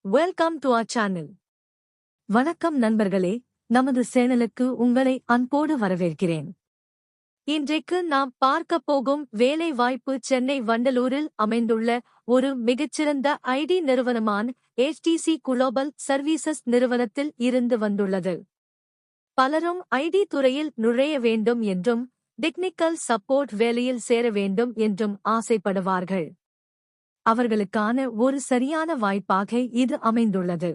Welcome to our channel. வணக்கம் நண்பர்களே, நமது சேனலுக்கு உங்களை அன்போடு வரவேற்கிறேன். இன்றைக்கு நாம் பார்க்கப் போகும் வேலை வாய்ப்பு சென்னை வண்டலூரில் அமைந்துள்ள ஒரு மிகச்சிறந்த ஐடி நிறுவனமான HTC குளோபல் சர்வீசஸ் நிறுவனத்தில் இருந்து வந்துள்ளது. பலரும் ஐடி துறையில் நுழைய வேண்டும் என்றும் டெக்னிக்கல் சப்போர்ட் வேலையில் சேர வேண்டும் என்றும் ஆசைப்படுவார்கள். அவர்களுக்கான ஒரு சரியான வாய்ப்பாக இது அமைந்துள்ளது.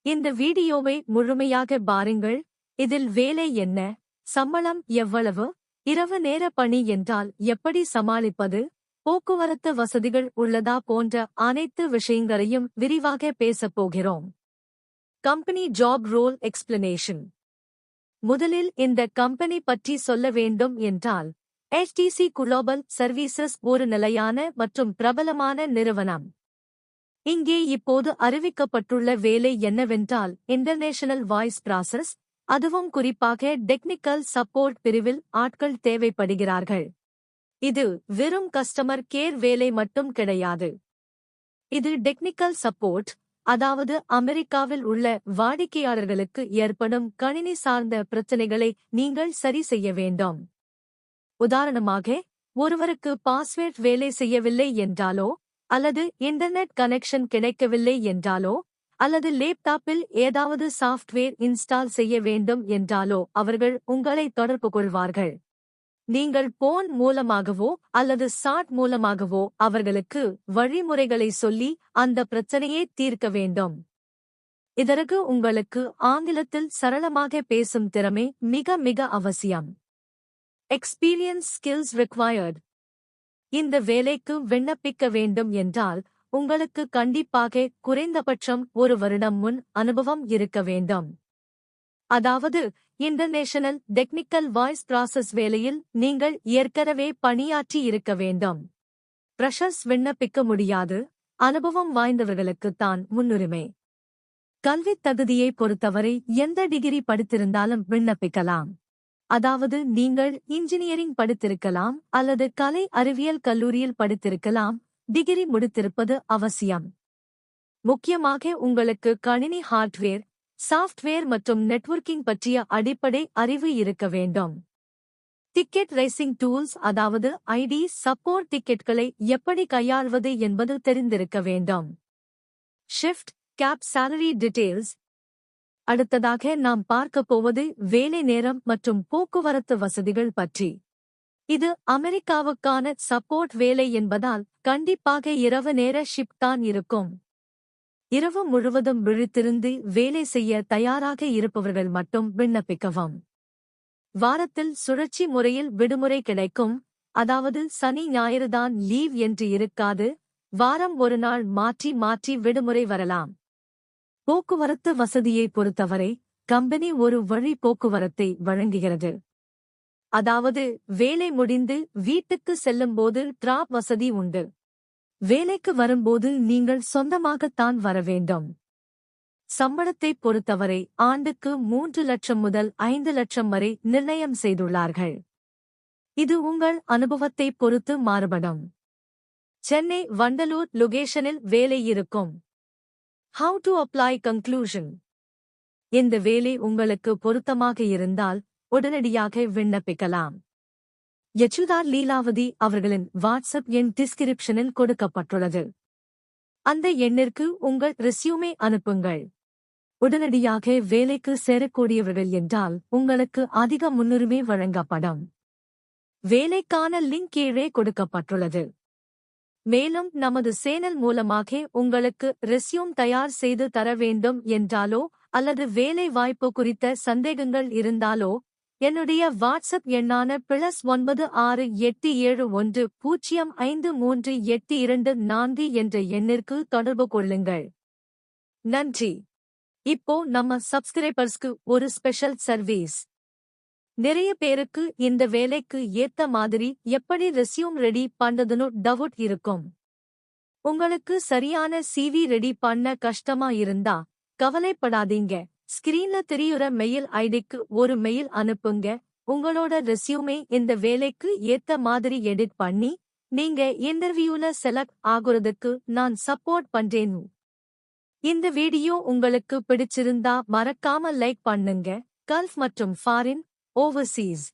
இந்த வீடியோவை முழுமையாக பாருங்கள். இதில் வேலை என்ன, சம்பளம் எவ்வளவு, இரவு நேர பணி என்றால் எப்படி சமாளிப்பது, போக்குவரத்து வசதிகள் உள்ளதா போன்ற அனைத்து விஷயங்களையும் விரிவாக பேசப் போகிறோம். Company job role explanation. முதலில் இந்த கம்பெனி பற்றி சொல்ல வேண்டும் என்றால், HTC குளோபல் சர்வீசஸ் ஒரு நிலையான மற்றும் பிரபலமான நிறுவனம். இங்கே இப்போது அறிவிக்கப்பட்டுள்ள வேலை என்னவென்றால் இன்டர்நேஷனல் வாய்ஸ் ப்ராசஸ், அதுவும் குறிப்பாக டெக்னிக்கல் சப்போர்ட் பிரிவில் ஆட்கள் தேவைப்படுகிறார்கள். இது வெறும் கஸ்டமர் கேர் வேலை மட்டும் கிடையாது. இது டெக்னிக்கல் சப்போர்ட், அதாவது அமெரிக்காவில் உள்ள வாடிக்கையாளர்களுக்கு ஏற்படும் கணினி சார்ந்த பிரச்சினைகளை நீங்கள் சரி செய்ய வேண்டும். உதாரணமாக, ஒருவருக்கு பாஸ்வேர்ட் வேலை செய்யவில்லை என்றாலோ, அல்லது இன்டர்நெட் கனெக்ஷன் கிடைக்கவில்லை என்றாலோ, அல்லது லேப்டாப்பில் ஏதாவது சாஃப்ட்வேர் இன்ஸ்டால் செய்ய வேண்டும் என்றாலோ அவர்கள் உங்களை தொடர்பு கொள்வார்கள். நீங்கள் போன் மூலமாகவோ அல்லது சாட் மூலமாகவோ அவர்களுக்கு வழிமுறைகளை சொல்லி அந்த பிரச்சனையை தீர்க்க வேண்டும். இதற்கு உங்களுக்கு ஆங்கிலத்தில் சரளமாக பேசும் திறமை மிக மிக அவசியம். Experience skills required. இந்த வேலைக்கு விண்ணப்பிக்க வேண்டும் என்றால் உங்களுக்கு கண்டிப்பாக குறைந்தபட்சம் 1 வருடம் முன் அனுபவம் இருக்க வேண்டும். அதாவது இன்டர்நேஷனல் டெக்னிக்கல் வாய்ஸ் ப்ராசஸ் வேலையில் நீங்கள் ஏற்கனவே பணியாற்றி இருக்க வேண்டும். ஃப்ரெஷர்ஸ் விண்ணப்பிக்க முடியாது. அனுபவம் வாய்ந்தவர்களுக்குத்தான் முன்னுரிமை. கல்வித் தகுதியை பொறுத்தவரை எந்த டிகிரி படித்திருந்தாலும் விண்ணப்பிக்கலாம். அதாவது நீங்கள் இன்ஜினியரிங் படித்திருக்கலாம் அல்லது கலை அறிவியல் கல்லூரியில் படித்திருக்கலாம். டிகிரி முடித்திருப்பது அவசியம். முக்கியமாக உங்களுக்கு கணினி ஹார்ட்வேர், சாஃப்ட்வேர் மற்றும் நெட்வொர்க்கிங் பற்றிய அடிப்படை அறிவு இருக்க வேண்டும். டிக்கெட் ரைசிங் டூல்ஸ், அதாவது ஐடி சப்போர்ட் டிக்கெட்களை எப்படி கையாள்வது என்பது தெரிந்திருக்க வேண்டும். Shift cab salary details. அடுத்ததாக நாம் பார்க்கப் போவது வேலை நேரம் மற்றும் போக்குவரத்து வசதிகள் பற்றி. இது அமெரிக்காவுக்கான சப்போர்ட் வேலை என்பதால் கண்டிப்பாக இரவு நேர ஷிப்ட் தான் இருக்கும். இரவு முழுவதும் விழித்திருந்து வேலை செய்ய தயாராக இருப்பவர்கள் மட்டும் விண்ணப்பிக்கவும். வாரத்தில் சுழற்சி முறையில் விடுமுறை கிடைக்கும். அதாவது சனி ஞாயிறுதான் லீவ் என்று இருக்காது. வாரம் ஒரு நாள் மாற்றி மாற்றி விடுமுறை வரலாம். போக்குவரத்து வசதியை பொறுத்தவரை கம்பெனி ஒரு வழி போக்குவரத்தை வழங்குகிறது. அதாவது வேலை முடிந்து வீட்டுக்கு செல்லும்போது டிராப் வசதி உண்டு. வேலைக்கு வரும்போது நீங்கள் சொந்தமாகத்தான் வர வேண்டும். சம்பளத்தை பொறுத்தவரை ஆண்டுக்கு 3 லட்சம் முதல் 5 லட்சம் வரை நிர்ணயம் செய்துள்ளார்கள். இது உங்கள் அனுபவத்தை பொறுத்து மாறுபடும். சென்னை வண்டலூர் லொகேஷனில் வேலை இருக்கும். How to apply conclusion. இந்த வேலை உங்களுக்கு பொருத்தமாக இருந்தால் உடனடியாக விண்ணப்பிக்கலாம். யச்சுதார் லீலாவதி அவர்களின் வாட்ஸ்அப் எண் டிஸ்கிரிப்ஷனில் கொடுக்கப்பட்டுள்ளது. அந்த எண்ணிற்கு உங்கள் ரெஸ்யூமே அனுப்புங்கள். உடனடியாக வேலைக்கு சேரக்கூடியவர்கள் என்றால் உங்களுக்கு அதிக முன்னுரிமை வழங்கப்படும். வேலைக்கான லிங்க் கீழே கொடுக்கப்பட்டுள்ளது. மேலும் நமது சேனல் மூலமாக உங்களுக்கு ரெஸ்யூம் தயார் செய்து தர வேண்டும் என்றாலோ அல்லது வேலை வாய்ப்பு குறித்த சந்தேகங்கள் இருந்தாலோ என்னுடைய வாட்ஸ்அப் எண்ணான +987105382 என்ற எண்ணிற்கு தொடர்பு கொள்ளுங்கள். நன்றி. இப்போ நம்ம சப்ஸ்கிரைபர்ஸ்க்கு ஒரு ஸ்பெஷல் சர்வீஸ். நிறைய பேருக்கு இந்த வேலைக்கு ஏத்த மாதிரி எப்படி ரெஸ்யூம் ரெடி பண்றதுன்னு டவுட் இருக்கும். உங்களுக்கு சரியான CV ரெடி பண்ண கஷ்டமா இருந்தா கவலைப்படாதீங்க. ஸ்கிரீன்ல தெரியுற மெயில் ஐடிக்கு ஒரு மெயில் அனுப்புங்க. உங்களோட ரெஸ்யூமே இந்த வேலைக்கு ஏத்த மாதிரி எடிட் பண்ணி நீங்க இன்டர்வியூல செலக்ட் ஆகுறதுக்கு நான் சப்போர்ட் பண்றேன். இந்த வீடியோ உங்களுக்கு பிடிச்சிருந்தா மறக்காம லைக் பண்ணுங்க. கல்ஃப் மற்றும் ஃபாரின் ஓவர்சீஸ்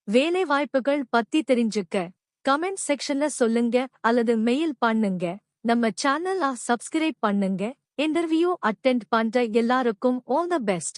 வேலை வாய்ப்புகள் பத்தி தெரிஞ்சுக்க கமெண்ட் செக்ஷன்ல சொல்லுங்க அல்லது மெயில் பண்ணுங்க. நம்ம சேனலை சப்ஸ்கிரைப் பண்ணுங்க. இன்டர்வியூ அட்டெண்ட் பண்ற எல்லாருக்கும் ஆல் தி பெஸ்ட்.